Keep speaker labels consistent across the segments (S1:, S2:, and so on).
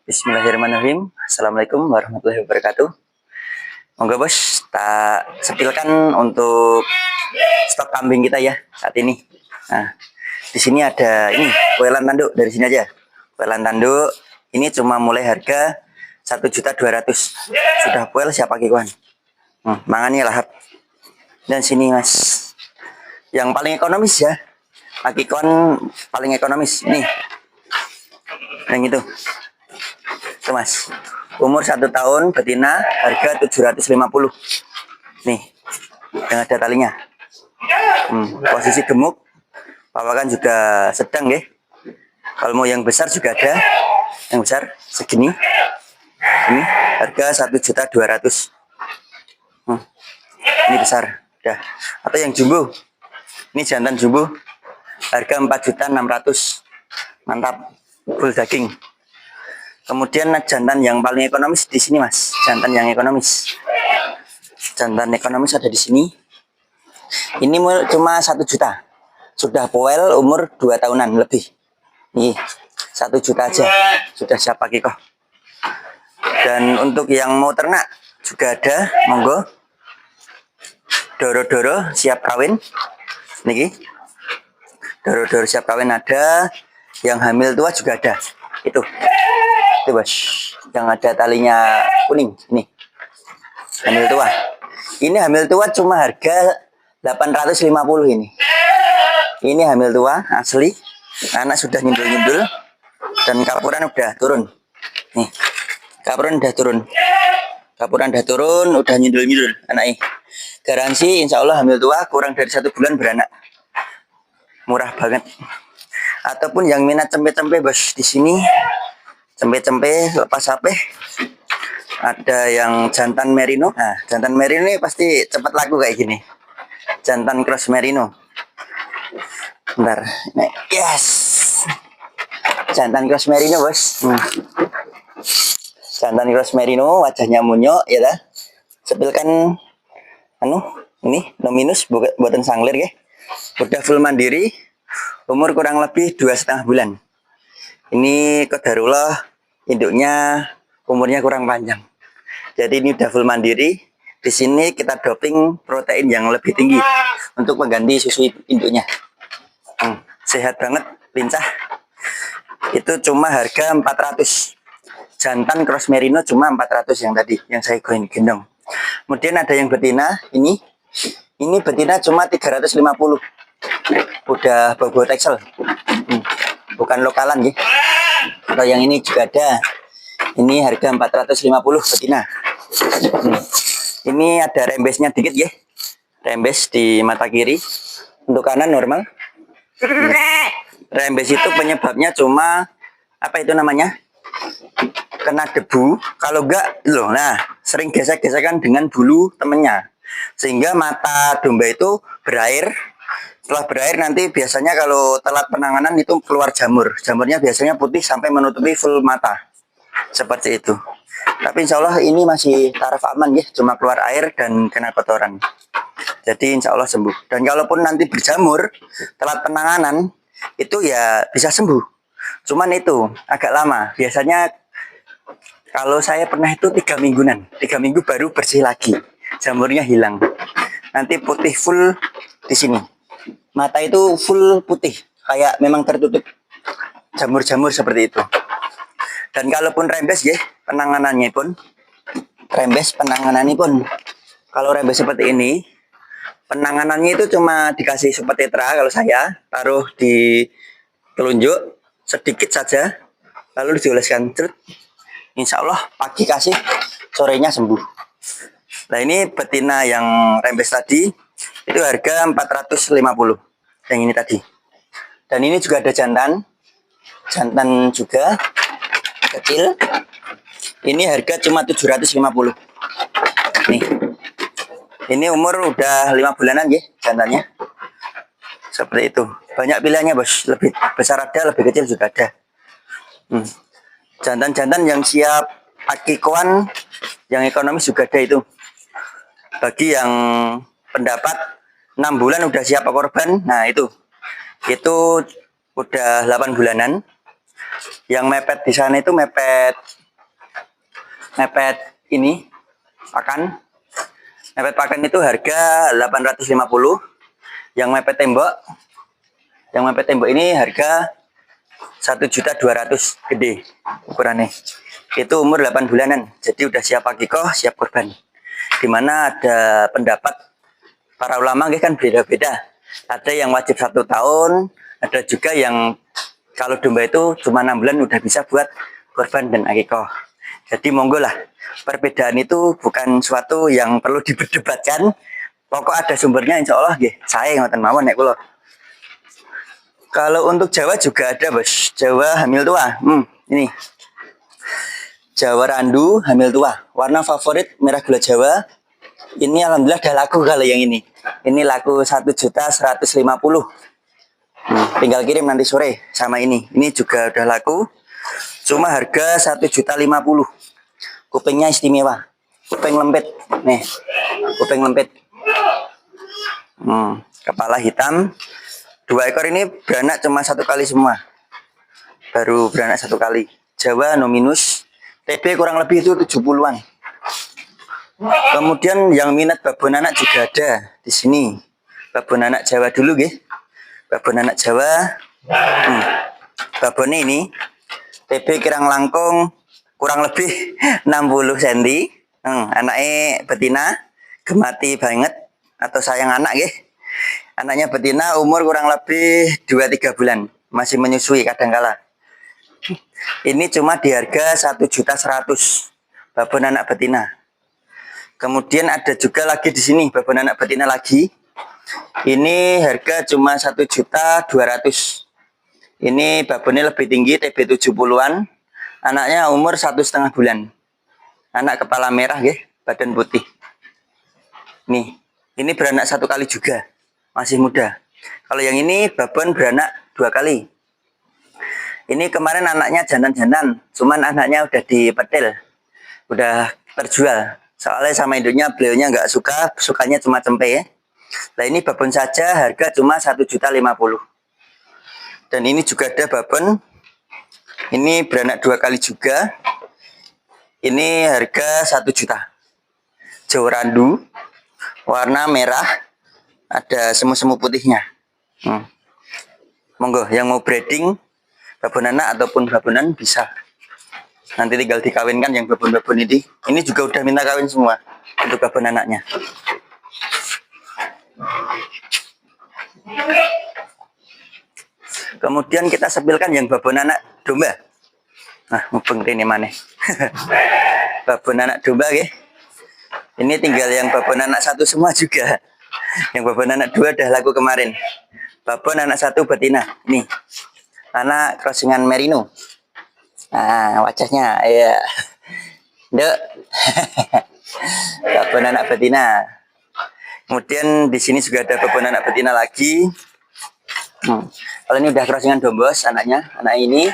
S1: Bismillahirrahmanirrahim. Assalamualaikum warahmatullahi wabarakatuh. Monggo bos, tak sepilkan untuk stok kambing kita ya saat ini. Nah, di sini ada ini kuelan tanduk, dari sini aja. Kuelan tanduk ini cuma mulai harga 1.200.000. Sudah puel siapa kikuan? Mangannya lahap. Dan sini mas, yang paling ekonomis ya. Akikon paling ekonomis ini. Yang itu. Itu mas, umur 1 tahun, betina, harga 750. Nih, yang ada talinya. Posisi gemuk, pawakan juga sedang ya. Kalau mau yang besar juga ada, yang besar segini. Ini harga 1.200.000. Ini besar, dah. Atau yang jumbo, ini jantan jumbo, harga 4.600.000. Mantap, full daging. Kemudian jantan yang paling ekonomis di sini mas, jantan yang ekonomis. Jantan ekonomis ada di sini. Ini cuma 1 juta. Sudah poel, umur 2 tahunan lebih. Nih, 1 juta aja. Sudah siap pakai kok. Dan untuk yang mau ternak juga ada, monggo. Doro-doro siap kawin. Niki. Doro-doro siap kawin ada. Yang hamil tua juga ada. Itu bos, yang ada talinya kuning ini hamil tua. Ini hamil tua cuma harga 850 ini. Ini hamil tua asli, anak sudah nyundul-nyundul dan kapuran udah turun. Nih, kapuran udah turun, udah nyundul-nyundul anaknya. Garansi insya Allah hamil tua, kurang dari 1 bulan beranak. Murah banget. Ataupun yang minat cempe-cempe bos, di sini cempe-cempe lepas HP. Ada yang jantan merino. Nah, jantan merino ini pasti cepat laku kayak gini. Jantan cross merino. Bentar. Nah, yes. Jantan cross merino, bos. Jantan cross merino, wajahnya munyok ya dah. Sepilkan ini no minus buatan sanglir ya. Udah full mandiri. Umur kurang lebih 2,5 bulan. Ini qadarullah, induknya umurnya kurang panjang. Jadi ini udah full mandiri. Di sini kita doping protein yang lebih tinggi untuk mengganti susu induknya. Sehat banget, lincah. Itu cuma harga 400. Jantan cross merino cuma 400 yang tadi, yang saya gendong. Kemudian ada yang betina, ini betina cuma 350. Udah bobo teksel. Bukan lokalan ya. Atau yang ini juga ada. Ini harga 450 betina. Ini ada rembesnya dikit ya. Rembes di mata kiri. Untuk kanan normal. Rembes itu penyebabnya cuma apa itu namanya? Kena debu. Kalau enggak loh, nah sering gesek-gesekan dengan bulu temennya. Sehingga mata domba itu berair. Setelah berair nanti biasanya kalau telat penanganan itu keluar jamur. Jamurnya biasanya putih sampai menutupi full mata. Seperti itu. Tapi insya Allah ini masih taraf aman ya. Cuma keluar air dan kena kotoran. Jadi insya Allah sembuh. Dan kalaupun nanti berjamur, telat penanganan, itu ya bisa sembuh. Cuman itu agak lama. Biasanya kalau saya pernah itu 3 mingguan. 3 minggu baru bersih lagi. Jamurnya hilang. Nanti putih full di sini. Mata itu full putih, kayak memang tertutup jamur-jamur seperti itu. Dan kalaupun rembes ya, penanganannya pun kalau rembes seperti ini, penanganannya itu cuma dikasih super tetra. Kalau saya taruh di telunjuk sedikit saja, lalu dioleskan cerut. Insya Allah pagi kasih, sorenya sembuh. Nah ini betina yang rembes tadi itu harga 450. Yang ini tadi. Dan ini juga ada jantan juga kecil. Ini harga cuma 750. Nih. Ini umur udah 5 bulanan ya jantannya. Seperti itu. Banyak pilihannya bos. Lebih besar ada, lebih kecil juga ada. Jantan-jantan yang siap akikoan, yang ekonomis juga ada itu. Bagi yang pendapat 6 bulan udah siap korban, nah itu udah 8 bulanan. Yang mepet di sana itu mepet ini pakan. Mepet pakan itu harga 850. Yang mepet tembok ini harga 1.200.000 gede ukurannya. Itu umur 8 bulanan. Jadi udah siap akikoh, siap kurban. Dimana ada pendapat para ulama kan beda-beda. Ada yang wajib 1 tahun, ada juga yang kalau domba itu cuma 6 bulan udah bisa buat kurban dan akikoh. Jadi monggo lah, perbedaan itu bukan suatu yang perlu diperdebatkan. Pokok ada sumbernya, insya Allah saya ngoten mawon nek kula. Kalau untuk Jawa juga ada, Bos. Jawa hamil tua. Ini. Jawa randu hamil tua. Warna favorit merah gula Jawa. Ini alhamdulillah udah laku kalau yang ini. Ini laku 1.150.000. Tinggal kirim nanti sore sama ini. Ini juga udah laku. Cuma harga 1.050.000. Kupingnya istimewa. Kuping lempit. Nih. Kuping lempit. Kepala hitam. 2 ekor ini beranak cuma 1 kali semua. Baru beranak 1 kali. Jawa nominus. TB kurang lebih itu 70-an. Kemudian yang minat babon anak juga ada di sini. Babon anak Jawa dulu, babon anak Jawa. Babon ini TB kirang langkung kurang lebih 60 cm. Anaknya betina, gemati banget atau sayang anak Anaknya betina umur kurang lebih 2-3 bulan. Masih menyusui kadangkala. Ini cuma di harga 1.100.000 babon anak betina. Kemudian ada juga lagi di sini babon anak betina lagi. Ini harga cuma 1.200.000. Ini babonnya lebih tinggi, TB 70-an. Anaknya umur 1,5 bulan. Anak kepala merah badan putih. Nih, ini beranak 1 kali juga. Masih muda. Kalau yang ini babon beranak 2 kali. Ini kemarin anaknya jantan-jantan, cuman anaknya udah dipetil, udah terjual. Soalnya sama induknya beliaunya nggak suka, sukanya cuma cempe. Nah ini babon saja harga cuma 1.050.000. Dan ini juga ada babon. Ini beranak 2 kali juga. Ini harga 1 juta. Jawa randu, warna merah. Ada semu-semu putihnya. Monggo yang mau breeding babon anak ataupun babonan bisa. Nanti tinggal dikawinkan yang babon-babon ini. Ini juga udah minta kawin semua untuk babon anaknya. Kemudian kita sepilkan yang babon anak domba. Nah, mumpung ini mana? Babon anak domba Ini tinggal yang babon anak 1 semua juga. Yang babon anak 2 udah laku kemarin. Babon anak 1 betina. Nih. Anak crossingan merino. Nah, wajahnya ya. Dek. Babon anak betina. Kemudian di sini juga ada babon anak betina lagi. Kalau ini udah crossingan dombos anaknya. Anak ini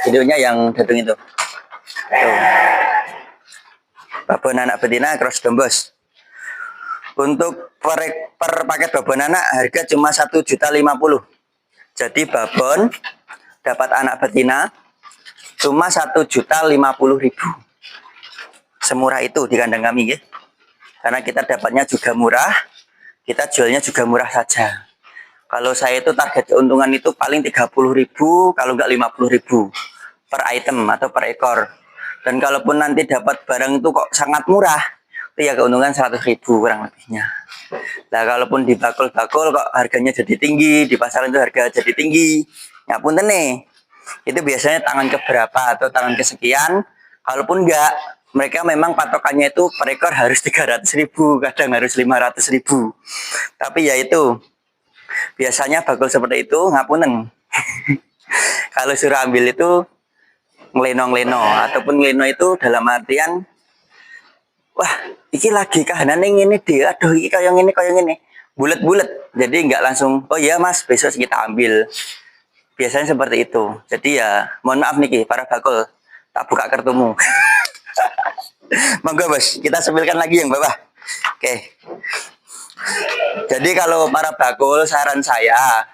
S1: videonya yang datung itu. Tuh. Babon anak betina cross dombos. Untuk per paket babon anak harga cuma 1.050.000. Jadi babon dapat anak betina cuma 1.050.000. Semurah itu di kandang kami Karena kita dapatnya juga murah, kita jualnya juga murah saja. Kalau saya itu target keuntungan itu paling 30.000, kalau enggak 50.000 per item atau per ekor. Dan kalaupun nanti dapat barang itu kok sangat murah, itu ya keuntungan 100.000 kurang lebihnya. Nah kalaupun di bakul-bakul kok harganya jadi tinggi, di pasaran itu harga jadi tinggi, ya pun nih, itu biasanya tangan keberapa atau tangan kesekian. Kalaupun enggak, mereka memang patokannya itu per ekor harus 300.000, kadang harus 500.000. Tapi ya itu, biasanya bakul seperti itu ngapunten. Kalau suruh ambil itu ngeleno-ngeleno, ataupun ngeleno itu dalam artian wah, iki lagi kahanan ini dia, aduh iki kayak gini, bulat-bulat. Jadi nggak langsung, oh iya mas, besok kita ambil. Biasanya seperti itu. Jadi ya, mohon maaf nih para bakul, tak buka kartumu. Monggo bos, kita sepilkan lagi yang bawah. Oke. Jadi kalau para bakul, saran saya,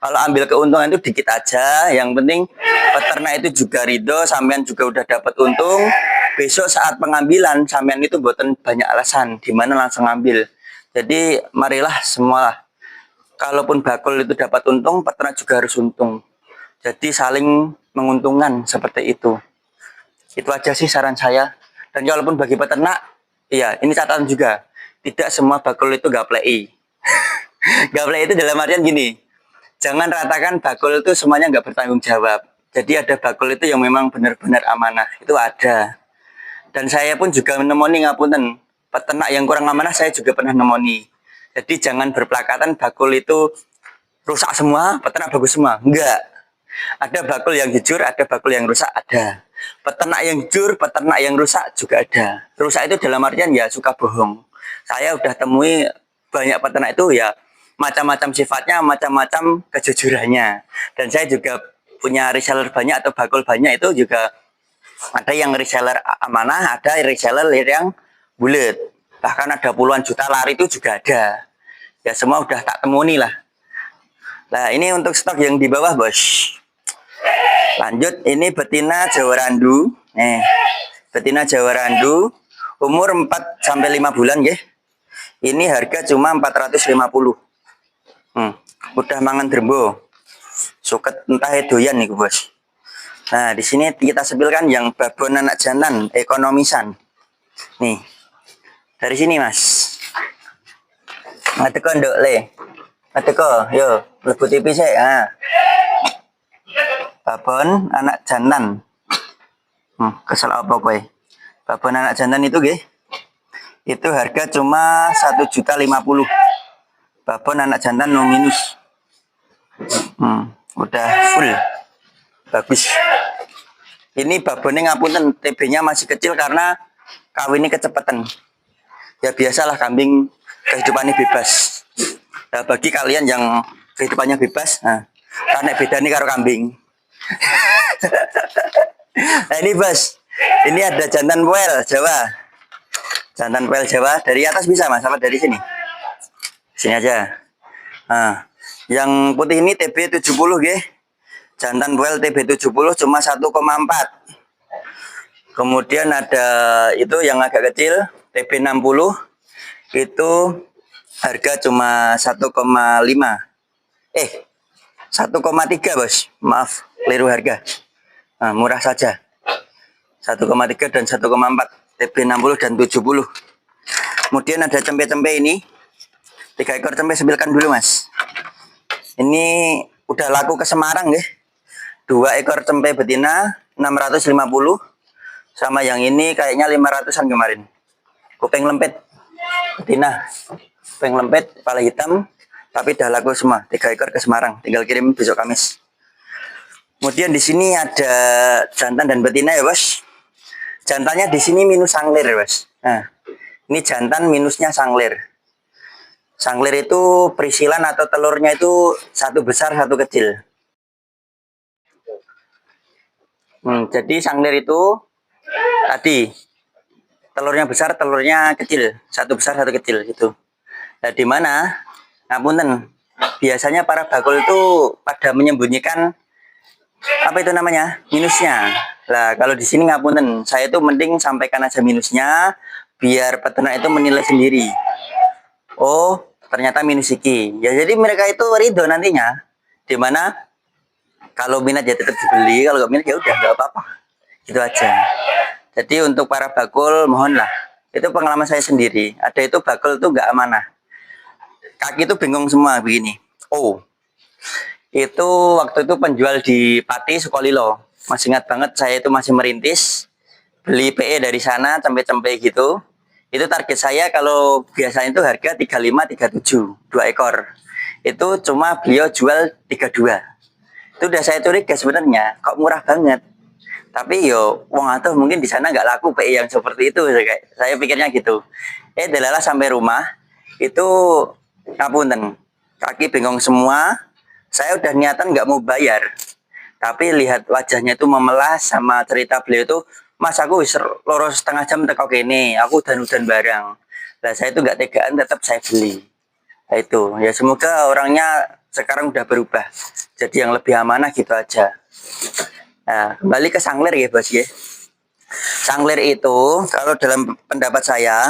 S1: Kalau ambil keuntungan itu dikit aja, yang penting peternak itu juga ridho, sampean juga udah dapat untung. Besok saat pengambilan sampean itu buatan banyak alasan di mana langsung ambil. Jadi marilah semua, kalaupun bakul itu dapat untung, peternak juga harus untung. Jadi saling menguntungkan seperti itu. Itu aja sih saran saya. Dan walaupun bagi peternak, iya ini catatan juga, tidak semua bakul itu gaplei. Gaplei itu dalam artian gini, jangan ratakan bakul itu semuanya nggak bertanggung jawab. Jadi ada bakul itu yang memang benar-benar amanah, itu ada. Dan saya pun juga menemoni ngapunten, peternak yang kurang amanah saya juga pernah nemoni. Jadi jangan berpelakatan bakul itu rusak semua, peternak bagus semua. Enggak. Ada bakul yang jujur, ada bakul yang rusak, ada. Peternak yang jujur, peternak yang rusak juga ada. Rusak itu dalam artian ya suka bohong. Saya udah temui banyak peternak itu ya macam-macam sifatnya, macam-macam kejujurannya. Dan saya juga punya reseller banyak atau bakul banyak itu juga ada yang reseller amanah, ada reseller yang bulat. Bahkan ada puluhan juta lari itu juga ada. Ya semua udah tak temuni lah. Nah ini untuk stok yang di bawah bos. Lanjut, ini betina Jawa Randu. Betina Jawa Randu umur 4-5 bulan ya. Ini harga cuma 450. Udah mangan drembo. Suket entah doyan nih bos. Nah, di sini kita sepilkan yang babon anak jantan ekonomisan. Nih. Dari sini, Mas. Ngateko nduk le. Ngateko, yo, lebut tipis ya. Nah. Babon anak jantan. Kesel apa kowe? Babon anak jantan itu nggih. Itu harga cuma 1.050.000. Babon anak jantan no minus. Udah full. Bagus. Ini babonnya ngapunten, TB-nya masih kecil karena kawinnya kecepatan. Ya biasalah kambing kehidupannya bebas. Nah, bagi kalian yang kehidupannya bebas, nah, karena beda nih karo kambing. Nah ini bos, ini ada jantan poel Jawa. Jantan poel Jawa, dari atas bisa mas, apa dari sini? Sini aja. Nah, yang putih ini TB 70 ya. Jantan poel TB 70 cuma 1,4. Kemudian ada itu yang agak kecil TB 60 itu harga cuma 1,5. 1,3 bos. Maaf, keliru harga. Nah, murah saja. 1,3 dan 1,4 TB 60 dan 70. Kemudian ada cempe-cempe ini. 3 ekor cempe sembilkan dulu mas. Ini udah laku ke Semarang ya. 2 ekor cempe betina 650, sama yang ini kayaknya 500-an kemarin. Kuping lempit betina, kuping lempit kepala hitam, tapi udah laku semua. 3 ekor ke Semarang, tinggal kirim besok Kamis. Kemudian di sini ada jantan dan betina ya bos. Jantannya di sini minus sanglir ya bos. Nah, ini jantan minusnya sanglir. Sanglir itu perisilan atau telurnya itu satu besar satu kecil. Jadi sanglir itu tadi telurnya besar, telurnya kecil, satu besar satu kecil gitu. Nah di mana ngapunten, biasanya para bakul itu pada menyembunyikan apa itu namanya minusnya. Lah kalau di sini ngapunten, saya itu mending sampaikan aja minusnya biar peternak itu menilai sendiri. Oh ternyata minus iki ya, jadi mereka itu ridho nantinya. Di mana kalau minat ya tetap dibeli, kalau nggak minat ya udah nggak apa-apa, gitu aja. Jadi untuk para bakul mohonlah, itu pengalaman saya sendiri. Ada itu bakul itu nggak amanah, kaki itu bingung semua begini. Oh itu waktu itu penjual di Pati Sukolilo, masih ingat banget, saya itu masih merintis, beli PE dari sana cempe-cempe gitu. Itu target saya kalau biasanya itu harga 35-37 2 ekor. Itu cuma beliau jual 32. Itu udah saya curiga sebenarnya, kok murah banget. Tapi yo wong atuh mungkin di sana nggak laku PE yang seperti itu, saya pikirnya gitu. Delalah sampai rumah itu ngapunten, kaki bingung semua. Saya udah niatan nggak mau bayar, tapi lihat wajahnya itu memelas sama cerita beliau itu, mas aku loro setengah jam teko kene, aku dan barang. Nah saya itu nggak tegaan, tetap saya beli. Nah, itu ya semoga orangnya sekarang udah berubah jadi yang lebih amanah gitu aja. Nah, kembali ke sanglir ya bos ya. Sanglir itu kalau dalam pendapat saya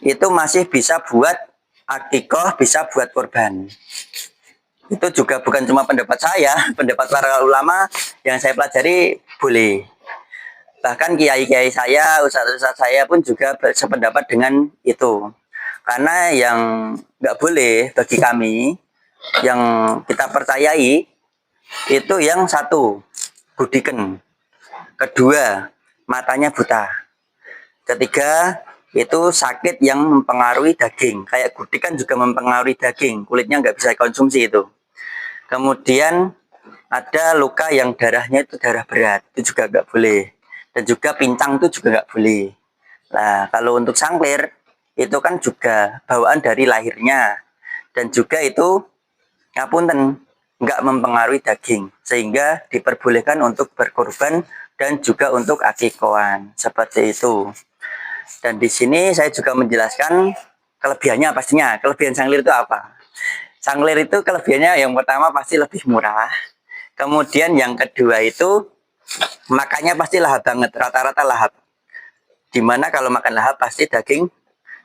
S1: itu masih bisa buat akikoh, bisa buat korban. Itu juga bukan cuma pendapat saya, pendapat para ulama yang saya pelajari boleh. Bahkan kiai-kiai saya, ustadz-ustadz saya pun juga sependapat dengan itu. Karena yang nggak boleh bagi kami, yang kita percayai, itu yang satu, budiken. Kedua, matanya buta. Ketiga, itu sakit yang mempengaruhi daging. Kayak gudik kan juga mempengaruhi daging, kulitnya nggak bisa konsumsi itu. Kemudian ada luka yang darahnya itu darah berat, itu juga nggak boleh. Dan juga pincang itu juga nggak boleh. Nah, kalau untuk sanglir, itu kan juga bawaan dari lahirnya. Dan juga itu, ngapunten, nggak mempengaruhi daging. Sehingga diperbolehkan untuk berkorban dan juga untuk akikoan. Seperti itu. Dan di sini saya juga menjelaskan kelebihannya pastinya. Kelebihan sanglir itu apa? Sanglir itu kelebihannya yang pertama pasti lebih murah. Kemudian yang kedua itu makannya pasti lahap banget, rata-rata lahap. Dimana kalau makan lahap pasti daging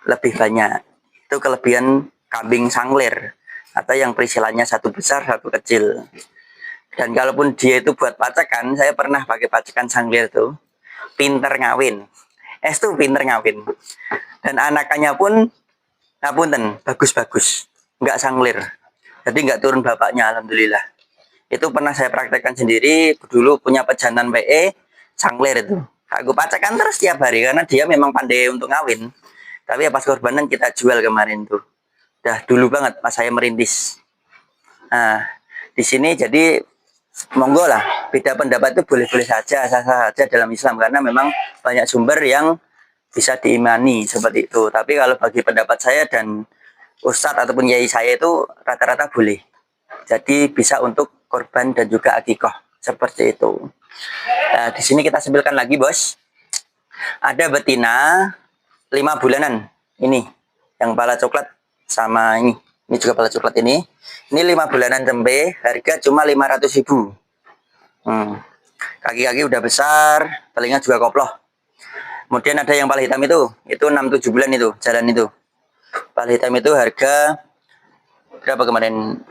S1: lebih banyak. Itu kelebihan kambing sanglir. Atau yang perisilanya satu besar, satu kecil. Dan kalaupun dia itu buat pacekan, saya pernah pakai pacekan sanglir tuh. Pinter ngawin. Tuh pinter ngawin. Dan anakannya pun, ngapunten, bagus-bagus. Nggak sanglir. Jadi nggak turun bapaknya, alhamdulillah. Itu pernah saya praktekkan sendiri. Dulu punya pejantan PE, sanglir itu. Aku pacakan terus tiap hari, karena dia memang pandai untuk ngawin. Tapi ya pas korbanan kita jual kemarin tuh. Dah dulu banget pas saya merintis. Nah, di sini jadi monggo lah, beda pendapat itu boleh-boleh saja, sah-sah saja dalam Islam. Karena memang banyak sumber yang bisa diimani seperti itu. Tapi kalau bagi pendapat saya dan ustadz ataupun yai saya itu rata-rata boleh. Jadi bisa untuk korban dan juga akikoh seperti itu. Nah, di sini kita sampilkan lagi bos. Ada betina 5 bulanan. Ini yang kepala coklat sama ini. Ini juga kepala coklat ini. Ini 5 bulanan tempe, harga cuma 500.000. Kaki-kaki udah besar, telinga juga koploh. Kemudian ada yang pala hitam itu 6-7 bulan itu, jalan itu. Pala hitam itu harga berapa kemarin?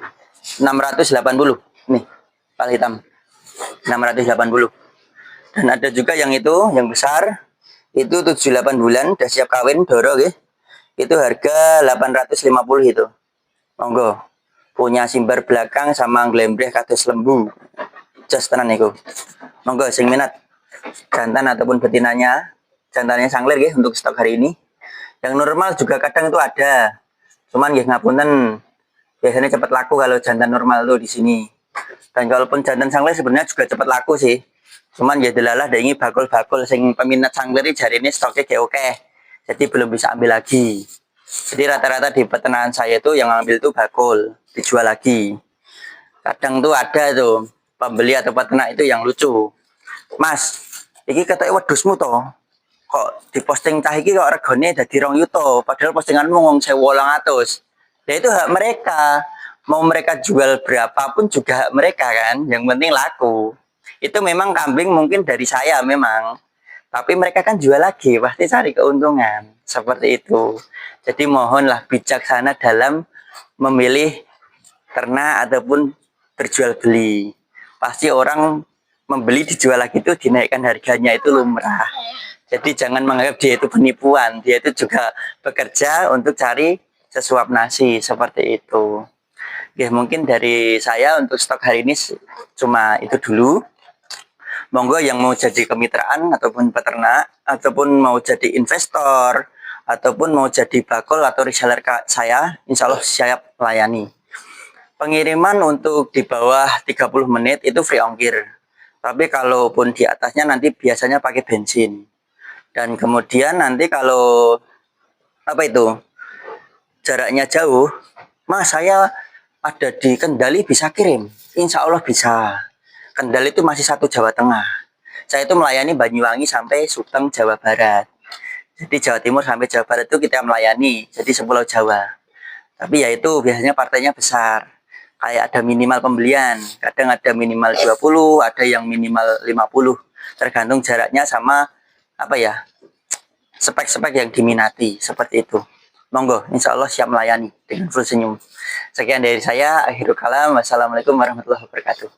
S1: 680. Nih, pala hitam. 680. Dan ada juga yang itu, yang besar. Itu 7-8 bulan, udah siap kawin, doro ya. Itu harga 850 itu. Monggo. Punya simbar belakang sama glembreh kados lembu. Just tenan itu. Monggo sing minat. Jantan ataupun betinanya. Jantannya sanglir ya untuk stok hari ini. Yang normal juga kadang itu ada. Cuman ya ngapunten, biasanya cepat laku kalau jantan normal tuh di sini. Dan kalaupun jantan sanglir sebenarnya juga cepat laku sih. Cuman ya delalah ini bakul-bakul sing peminat sanglir jari ini stoknya kayak oke. Jadi belum bisa ambil lagi. Jadi rata-rata di peternakan saya itu yang ambil itu bakul, dijual lagi. Kadang tuh ada tuh pembeli atau peternak itu yang lucu. Mas, ini katanya wedusmu toh. Kok diposting cah iki kok regane dadi 2 yuto, padahal postinganmu ngomong 1.800. Ya itu hak mereka. Mau mereka jual berapapun juga hak mereka kan, yang penting laku. Itu memang kambing mungkin dari saya memang. Tapi mereka kan jual lagi, pasti cari keuntungan. Seperti itu. Jadi mohonlah bijaksana dalam memilih ternak ataupun berjual beli. Pasti orang membeli dijual lagi itu dinaikkan harganya itu lumrah. Jadi jangan menganggap dia itu penipuan. Dia itu juga bekerja untuk cari sesuap nasi. Seperti itu. Ya mungkin dari saya untuk stok hari ini cuma itu dulu. Monggo yang mau jadi kemitraan ataupun peternak, ataupun mau jadi investor, ataupun mau jadi bakul atau reseller saya, insya Allah siap melayani. Pengiriman untuk di bawah 30 menit itu free ongkir. Tapi kalaupun di atasnya nanti biasanya pakai bensin. Dan kemudian nanti kalau apa itu jaraknya jauh, Mas saya ada di Kendali bisa kirim? Insya Allah bisa. Kendal itu masih satu Jawa Tengah. Saya itu melayani Banyuwangi sampai Subang, Jawa Barat. Jadi Jawa Timur sampai Jawa Barat itu kita melayani. Jadi sepulau Jawa. Tapi ya itu biasanya partainya besar. kayak ada minimal pembelian, kadang ada minimal 20, ada yang minimal 50, tergantung jaraknya sama apa ya, spek-spek yang diminati, seperti itu. Monggo, insya Allah siap melayani dengan full senyum. Sekian dari saya, akhirul kalam. Wassalamualaikum warahmatullahi wabarakatuh.